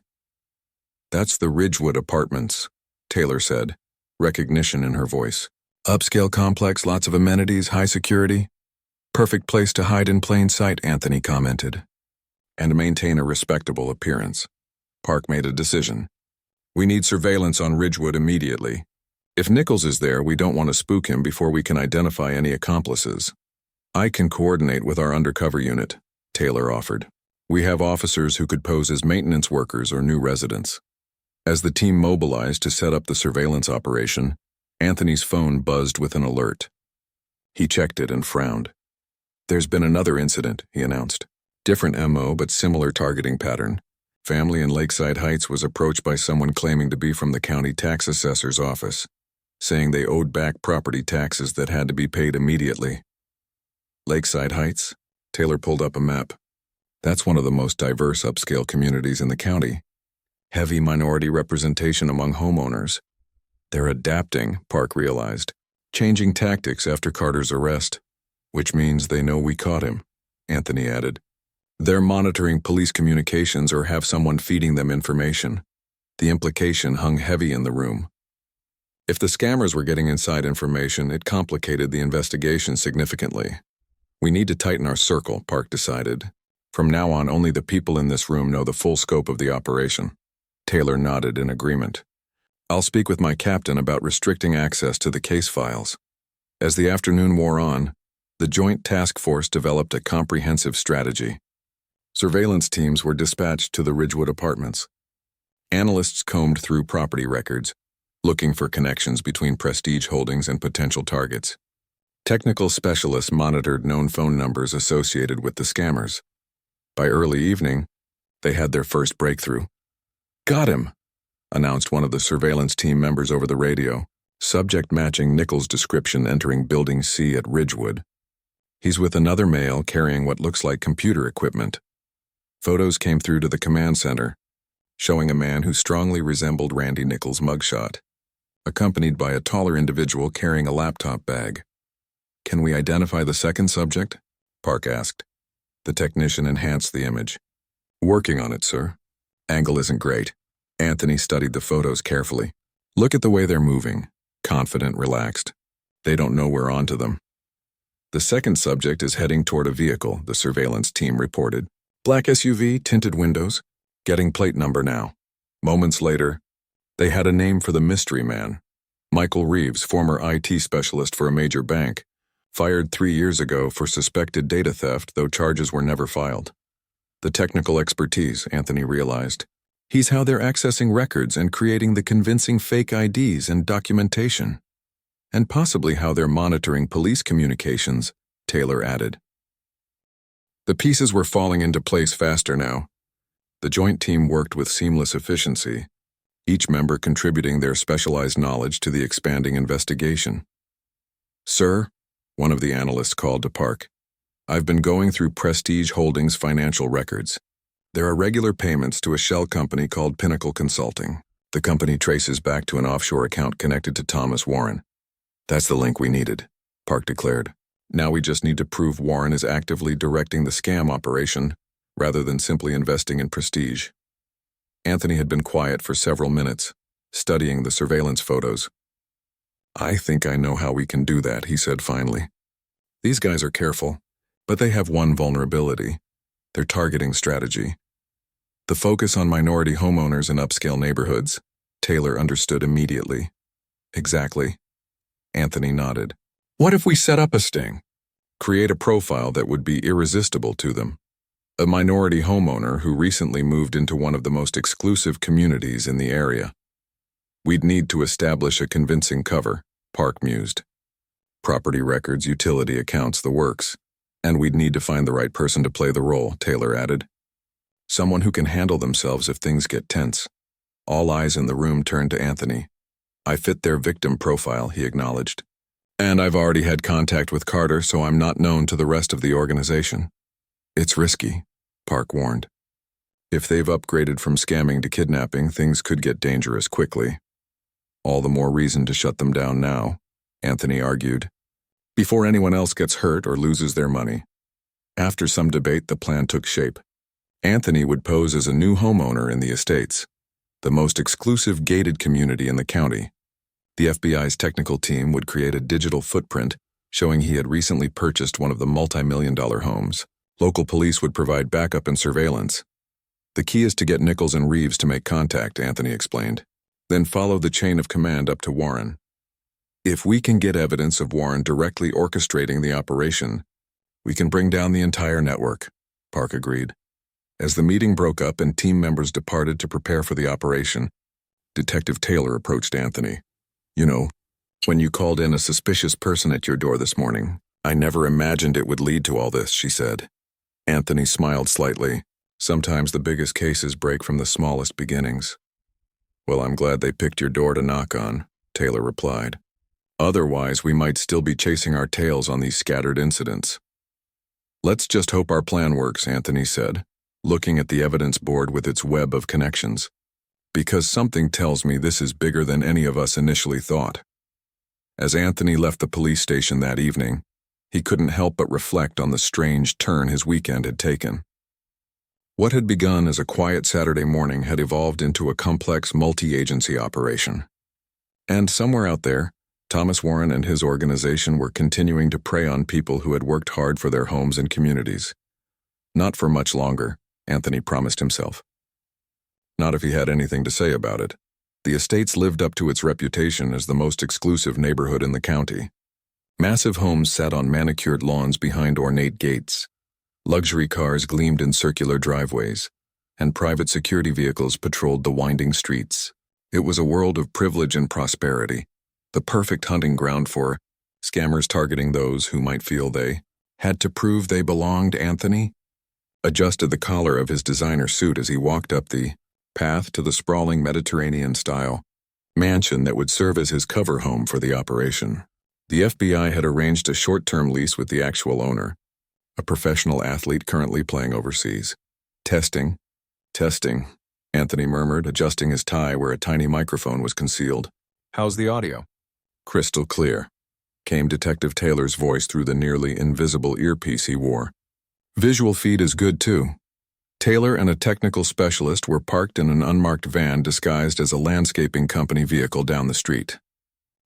That's the Ridgewood Apartments, Taylor said, recognition in her voice. Upscale complex, lots of amenities, high security. Perfect place to hide in plain sight, Anthony commented. And maintain a respectable appearance. Park made a decision. We need surveillance on Ridgewood immediately. If Nichols is there, we don't want to spook him before we can identify any accomplices. I can coordinate with our undercover unit, Taylor offered. We have officers who could pose as maintenance workers or new residents. As the team mobilized to set up the surveillance operation, Anthony's phone buzzed with an alert. He checked it and frowned. There's been another incident, he announced. Different MO, but similar targeting pattern. Family in Lakeside Heights was approached by someone claiming to be from the county tax assessor's office, saying they owed back property taxes that had to be paid immediately. Lakeside Heights? Taylor pulled up a map. That's one of the most diverse upscale communities in the county. Heavy minority representation among homeowners. They're adapting, Park realized, changing tactics after Carter's arrest. Which means they know we caught him, Anthony added. They're monitoring police communications or have someone feeding them information. The implication hung heavy in the room. If the scammers were getting inside information, it complicated the investigation significantly. We need to tighten our circle, Park decided. From now on, only the people in this room know the full scope of the operation. Taylor nodded in agreement. I'll speak with my captain about restricting access to the case files. As the afternoon wore on, the Joint Task Force developed a comprehensive strategy. Surveillance teams were dispatched to the Ridgewood Apartments. Analysts combed through property records, looking for connections between Prestige Holdings and potential targets. Technical specialists monitored known phone numbers associated with the scammers. By early evening, they had their first breakthrough. Got him, announced one of the surveillance team members over the radio, subject matching Nichols' description entering Building C at Ridgewood. He's with another male carrying what looks like computer equipment. Photos came through to the command center, showing a man who strongly resembled Randy Nichols' mugshot, accompanied by a taller individual carrying a laptop bag. Can we identify the second subject? Park asked. The technician enhanced the image. Working on it, sir. Angle isn't great. Anthony studied the photos carefully. Look at the way they're moving. Confident, relaxed. They don't know we're onto them. The second subject is heading toward a vehicle, the surveillance team reported. Black SUV, tinted windows. Getting plate number now. Moments later, they had a name for the mystery man. Michael Reeves, former IT specialist for a major bank, fired 3 years ago for suspected data theft, though charges were never filed. The technical expertise, Anthony realized. He's how they're accessing records and creating the convincing fake IDs and documentation. And possibly how they're monitoring police communications, Taylor added. The pieces were falling into place faster now. The joint team worked with seamless efficiency, each member contributing their specialized knowledge to the expanding investigation. Sir, one of the analysts called to Park, I've been going through Prestige Holdings' financial records. There are regular payments to a shell company called Pinnacle Consulting. The company traces back to an offshore account connected to Thomas Warren. That's the link we needed, Park declared. Now we just need to prove Warren is actively directing the scam operation, rather than simply investing in Prestige. Anthony had been quiet for several minutes, studying the surveillance photos. I think I know how we can do that, he said finally. These guys are careful, but they have one vulnerability, their targeting strategy. The focus on minority homeowners in upscale neighborhoods, Taylor understood immediately. Exactly. Anthony nodded. What if we set up a sting? Create a profile that would be irresistible to them. A minority homeowner who recently moved into one of the most exclusive communities in the area. We'd need to establish a convincing cover, Park mused. Property records, utility accounts, the works. And we'd need to find the right person to play the role, Taylor added. Someone who can handle themselves if things get tense. All eyes in the room turned to Anthony. I fit their victim profile, he acknowledged. And I've already had contact with Carter, so I'm not known to the rest of the organization. It's risky, Park warned. If they've upgraded from scamming to kidnapping, things could get dangerous quickly. All the more reason to shut them down now, Anthony argued, before anyone else gets hurt or loses their money. After some debate, the plan took shape. Anthony would pose as a new homeowner in the estates, the most exclusive gated community in the county. The FBI's technical team would create a digital footprint showing he had recently purchased one of the multi-million-dollar homes. Local police would provide backup and surveillance. The key is to get Nichols and Reeves to make contact, Anthony explained. Then follow the chain of command up to Warren. If we can get evidence of Warren directly orchestrating the operation, we can bring down the entire network, Park agreed. As the meeting broke up and team members departed to prepare for the operation, Detective Taylor approached Anthony. You know, when you called in a suspicious person at your door this morning, I never imagined it would lead to all this, she said. Anthony smiled slightly. Sometimes the biggest cases break from the smallest beginnings. Well, I'm glad they picked your door to knock on, Taylor replied. Otherwise, we might still be chasing our tails on these scattered incidents. Let's just hope our plan works, Anthony said, looking at the evidence board with its web of connections. Because something tells me this is bigger than any of us initially thought. As Anthony left the police station that evening, he couldn't help but reflect on the strange turn his weekend had taken. What had begun as a quiet Saturday morning had evolved into a complex multi-agency operation. And somewhere out there, Thomas Warren and his organization were continuing to prey on people who had worked hard for their homes and communities. Not for much longer, Anthony promised himself. Not if he had anything to say about it. The estates lived up to its reputation as the most exclusive neighborhood in the county. Massive homes sat on manicured lawns behind ornate gates. Luxury cars gleamed in circular driveways, and private security vehicles patrolled the winding streets. It was a world of privilege and prosperity, the perfect hunting ground for scammers targeting those who might feel they had to prove they belonged. Anthony adjusted the collar of his designer suit as he walked up the path to the sprawling Mediterranean-style mansion that would serve as his cover home for the operation. The FBI had arranged a short-term lease with the actual owner, a professional athlete currently playing overseas. Testing, Anthony murmured, adjusting his tie where a tiny microphone was concealed. How's the audio? Crystal clear, came Detective Taylor's voice through the nearly invisible earpiece he wore. Visual feed is good too. Taylor and a technical specialist were parked in an unmarked van disguised as a landscaping company vehicle down the street.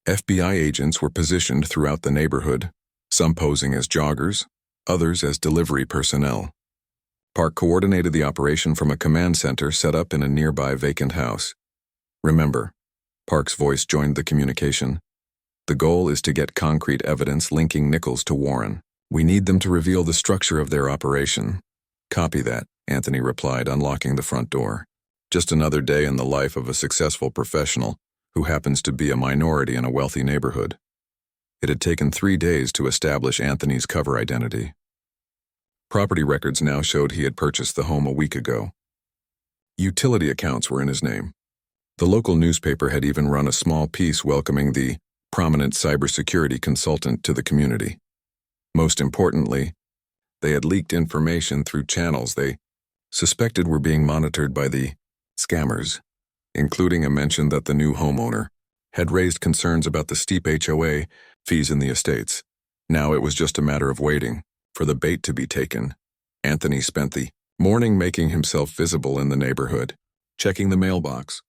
FBI agents were positioned throughout the neighborhood, some posing as joggers, others as delivery personnel. Park coordinated the operation from a command center set up in a nearby vacant house. Remember, Park's voice joined the communication. The goal is to get concrete evidence linking Nichols to Warren. We need them to reveal the structure of their operation. Copy that, Anthony replied, unlocking the front door. Just another day in the life of a successful professional who happens to be a minority in a wealthy neighborhood. It had taken 3 days to establish Anthony's cover identity. Property records now showed he had purchased the home a week ago. Utility accounts were in his name. The local newspaper had even run a small piece welcoming the prominent cybersecurity consultant to the community. Most importantly, they had leaked information through channels they suspected were being monitored by the scammers, including a mention that the new homeowner had raised concerns about the steep HOA fees in the estates. Now it was just a matter of waiting for the bait to be taken. Anthony spent the morning making himself visible in the neighborhood, checking the mailbox,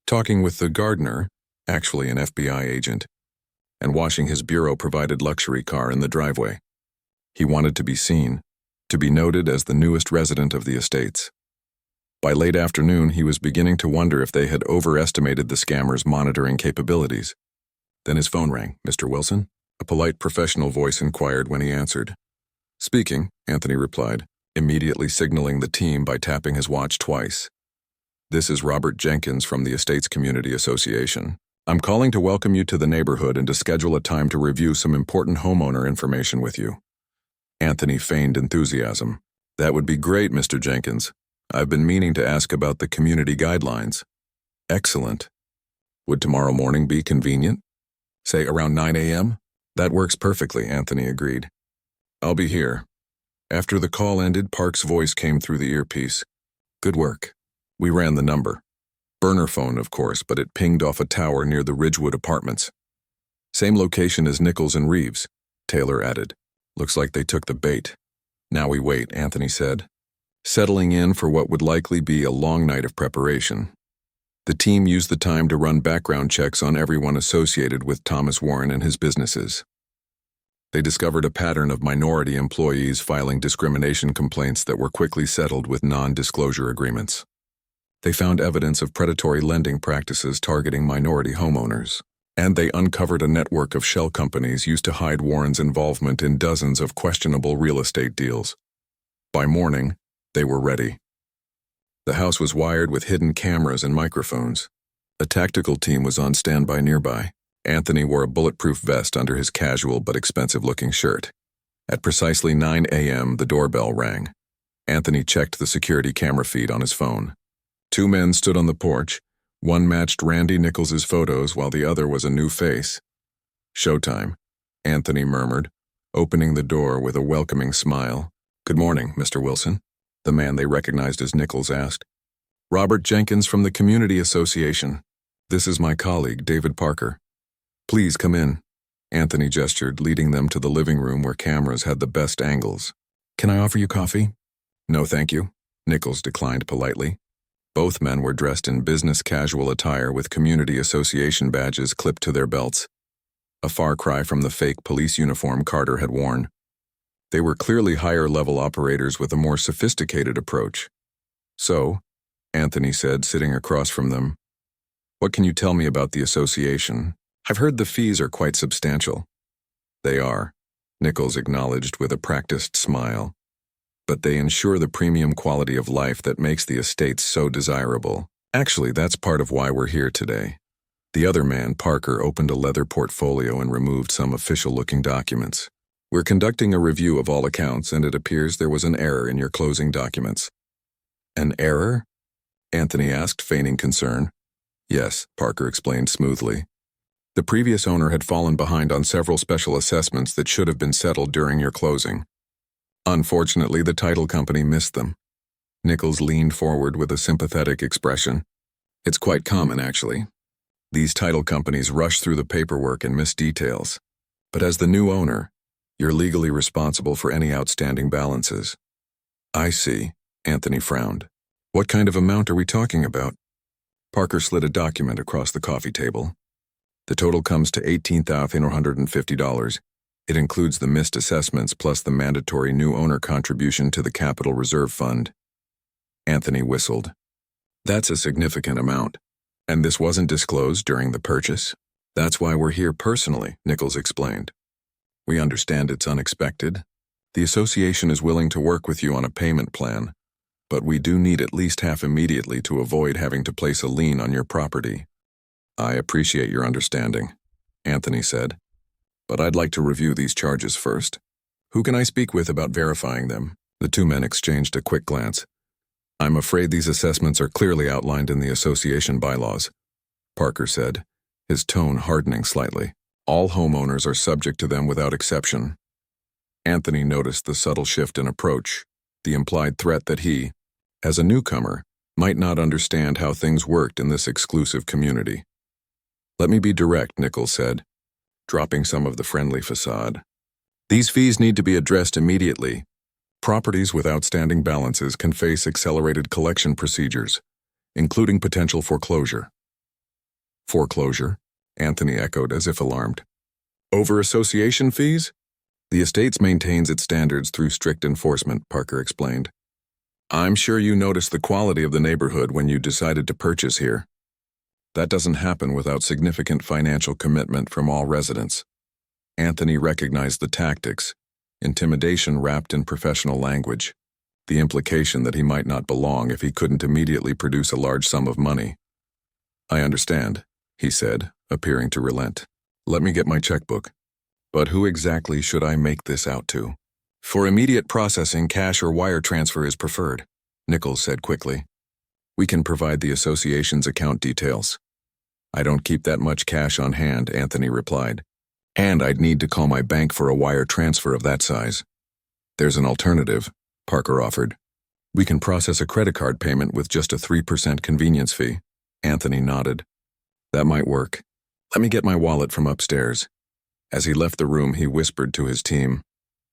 talking with the gardener, actually an FBI agent, and washing his bureau-provided luxury car in the driveway. He wanted to be seen, to be noted as the newest resident of the estates. By late afternoon, he was beginning to wonder if they had overestimated the scammers' monitoring capabilities. Then his phone rang. "Mr. Wilson?" A polite professional voice inquired when he answered. "Speaking," Anthony replied, immediately signaling the team by tapping his watch twice. "This is Robert Jenkins from the Estates Community Association. I'm calling to welcome you to the neighborhood and to schedule a time to review some important homeowner information with you." Anthony feigned enthusiasm. "That would be great, Mr. Jenkins. I've been meaning to ask about the community guidelines." "Excellent. Would tomorrow morning be convenient? Say around 9 a.m.? "That works perfectly," Anthony agreed. "I'll be here." After the call ended, Park's voice came through the earpiece. "Good work." We ran the number. Burner phone, of course, but it pinged off a tower near the Ridgewood apartments. "Same location as Nichols and Reeves," Taylor added. "Looks like they took the bait." "Now we wait," Anthony said, settling in for what would likely be a long night of preparation. The team used the time to run background checks on everyone associated with Thomas Warren and his businesses. They discovered a pattern of minority employees filing discrimination complaints that were quickly settled with non-disclosure agreements. They found evidence of predatory lending practices targeting minority homeowners, and they uncovered a network of shell companies used to hide Warren's involvement in dozens of questionable real estate deals. By morning, they were ready. The house was wired with hidden cameras and microphones. A tactical team was on standby nearby. Anthony wore a bulletproof vest under his casual but expensive-looking shirt. At precisely 9 a.m., the doorbell rang. Anthony checked the security camera feed on his phone. Two men stood on the porch. One matched Randy Nichols's photos while the other was a new face. "Showtime," Anthony murmured, opening the door with a welcoming smile. "Good morning, Mr. Wilson," the man they recognized as Nichols asked. "Robert Jenkins from the Community Association. This is my colleague, David Parker. Please come in." Anthony gestured, leading them to the living room where cameras had the best angles. "Can I offer you coffee?" "No, thank you," Nichols declined politely. Both men were dressed in business casual attire with community association badges clipped to their belts, a far cry from the fake police uniform Carter had worn. They were clearly higher-level operators with a more sophisticated approach. "So," Anthony said, sitting across from them, "what can you tell me about the association? I've heard the fees are quite substantial." "They are," Nichols acknowledged with a practiced smile. "But they ensure the premium quality of life that makes the estates so desirable. Actually, that's part of why we're here today." The other man, Parker, opened a leather portfolio and removed some official-looking documents. "We're conducting a review of all accounts, and it appears there was an error in your closing documents." "An error?" Anthony asked, feigning concern. "Yes," Parker explained smoothly. "The previous owner had fallen behind on several special assessments that should have been settled during your closing. Unfortunately, the title company missed them." Nichols leaned forward with a sympathetic expression. "It's quite common, actually. These title companies rush through the paperwork and miss details. But as the new owner, you're legally responsible for any outstanding balances." "I see," Anthony frowned. "What kind of amount are we talking about?" Parker slid a document across the coffee table. "The total comes to $18,450. It includes the missed assessments plus the mandatory new owner contribution to the Capital Reserve Fund." Anthony whistled. "That's a significant amount. And this wasn't disclosed during the purchase?" "That's why we're here personally," Nichols explained. "We understand it's unexpected. The association is willing to work with you on a payment plan, but we do need at least half immediately to avoid having to place a lien on your property." "I appreciate your understanding," Anthony said. "But I'd like to review these charges first. Who can I speak with about verifying them?" The two men exchanged a quick glance. "I'm afraid these assessments are clearly outlined in the association bylaws," Parker said, his tone hardening slightly. "All homeowners are subject to them without exception." Anthony noticed the subtle shift in approach, the implied threat that he, as a newcomer, might not understand how things worked in this exclusive community. "Let me be direct," Nichols said, dropping some of the friendly facade. "These fees need to be addressed immediately. Properties with outstanding balances can face accelerated collection procedures, including potential foreclosure." "Foreclosure?" Anthony echoed as if alarmed. "Over association fees?" "The estates maintains its standards through strict enforcement," Parker explained. I'm sure you noticed the quality of the neighborhood when you decided to purchase here. That doesn't happen without significant financial commitment from all residents. Anthony recognized the tactics, intimidation wrapped in professional language, the implication that he might not belong if he couldn't immediately produce a large sum of money. I understand, he said, appearing to relent. Let me get my checkbook. But who exactly should I make this out to? For immediate processing, cash or wire transfer is preferred, Nichols said quickly. We can provide the association's account details. I don't keep that much cash on hand, Anthony replied. And I'd need to call my bank for a wire transfer of that size. There's an alternative, Parker offered. We can process a credit card payment with just a 3% convenience fee. Anthony nodded. That might work. Let me get my wallet from upstairs. As he left the room, he whispered to his team.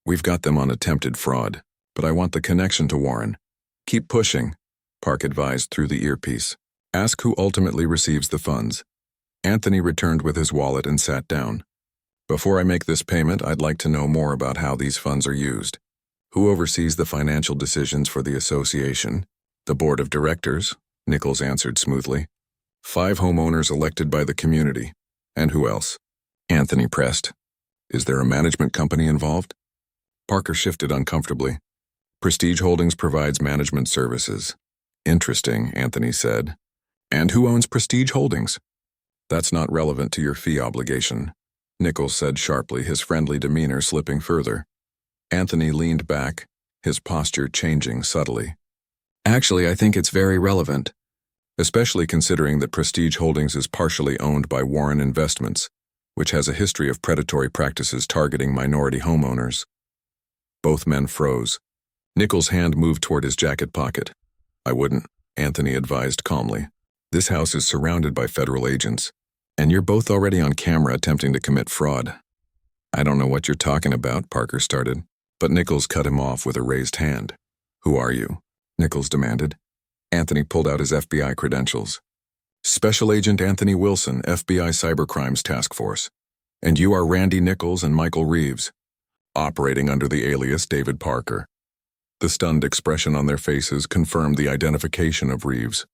We've got them on attempted fraud, but I want the connection to Warren. Keep pushing, Park advised through the earpiece. Ask who ultimately receives the funds. Anthony returned with his wallet and sat down. Before I make this payment, I'd like to know more about how these funds are used. Who oversees the financial decisions for the association? The board of directors, Nichols answered smoothly. 5 homeowners elected by the community. And who else? Anthony pressed. Is there a management company involved? Parker shifted uncomfortably. Prestige Holdings provides management services. Interesting, Anthony said. And who owns Prestige Holdings? That's not relevant to your fee obligation, Nichols said sharply, his friendly demeanor slipping further. Anthony leaned back, his posture changing subtly. Actually, I think it's very relevant, especially considering that Prestige Holdings is partially owned by Warren Investments, which has a history of predatory practices targeting minority homeowners. Both men froze. Nichols' hand moved toward his jacket pocket. I wouldn't, Anthony advised calmly. This house is surrounded by federal agents, and you're both already on camera attempting to commit fraud. I don't know what you're talking about, Parker started, but Nichols cut him off with a raised hand. Who are you? Nichols demanded. Anthony pulled out his FBI credentials. Special Agent Anthony Wilson, FBI Cybercrimes Task Force. And you are Randy Nichols and Michael Reeves, operating under the alias David Parker. The stunned expression on their faces confirmed the identification of Reeves,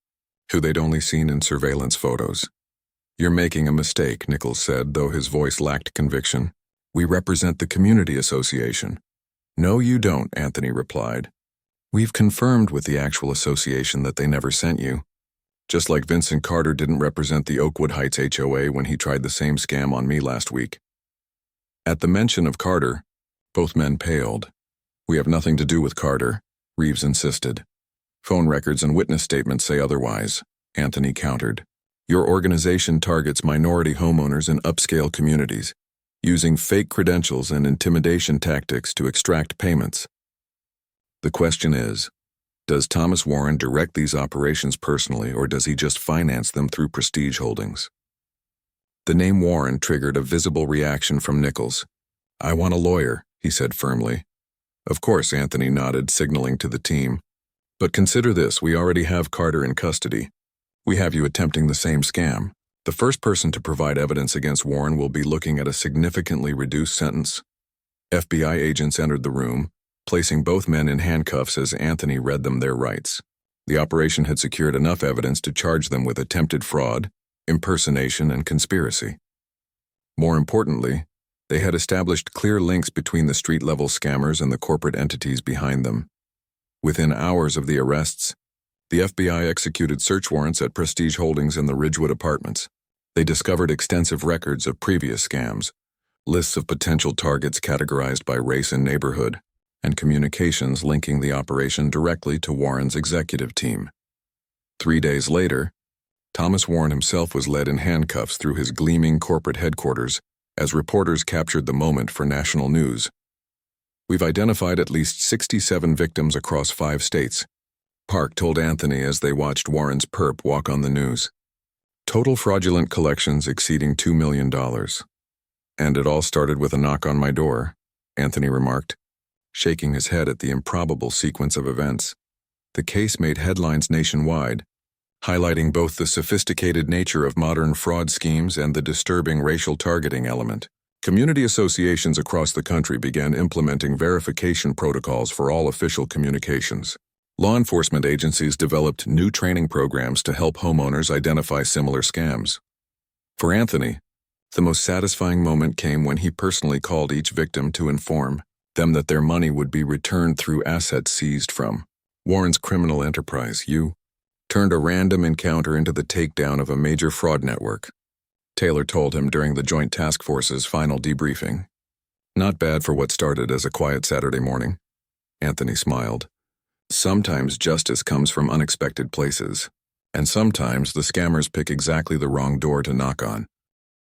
who they'd only seen in surveillance photos. You're making a mistake, Nichols said, though his voice lacked conviction. We represent the community association. No, you don't, Anthony replied. We've confirmed with the actual association that they never sent you. Just like Vincent Carter didn't represent the Oakwood Heights HOA when he tried the same scam on me last week. At the mention of Carter, both men paled. We have nothing to do with Carter, Reeves insisted. Phone records and witness statements say otherwise, Anthony countered. Your organization targets minority homeowners in upscale communities, using fake credentials and intimidation tactics to extract payments. The question is, does Thomas Warren direct these operations personally, or does he just finance them through Prestige Holdings? The name Warren triggered a visible reaction from Nichols. I want a lawyer, he said firmly. Of course, Anthony nodded, signaling to the team. But consider this, we already have Carter in custody. We have you attempting the same scam. The first person to provide evidence against Warren will be looking at a significantly reduced sentence. FBI agents entered the room, placing both men in handcuffs as Anthony read them their rights. The operation had secured enough evidence to charge them with attempted fraud, impersonation, and conspiracy. More importantly, they had established clear links between the street-level scammers and the corporate entities behind them. Within hours of the arrests, the FBI executed search warrants at Prestige Holdings and the Ridgewood Apartments. They discovered extensive records of previous scams, lists of potential targets categorized by race and neighborhood, and communications linking the operation directly to Warren's executive team. 3 days later, Thomas Warren himself was led in handcuffs through his gleaming corporate headquarters as reporters captured the moment for national news. We've identified at least 67 victims across 5 states, Park told Anthony as they watched Warren's perp walk on the news. Total fraudulent collections exceeding $2 million. And it all started with a knock on my door, Anthony remarked, shaking his head at the improbable sequence of events. The case made headlines nationwide, highlighting both the sophisticated nature of modern fraud schemes and the disturbing racial targeting element. Community associations across the country began implementing verification protocols for all official communications. Law enforcement agencies developed new training programs to help homeowners identify similar scams. For Anthony, the most satisfying moment came when he personally called each victim to inform them that their money would be returned through assets seized from Warren's criminal enterprise. You turned a random encounter into the takedown of a major fraud network, Taylor told him during the Joint Task Force's final debriefing. Not bad for what started as a quiet Saturday morning. Anthony smiled. Sometimes justice comes from unexpected places, and sometimes the scammers pick exactly the wrong door to knock on.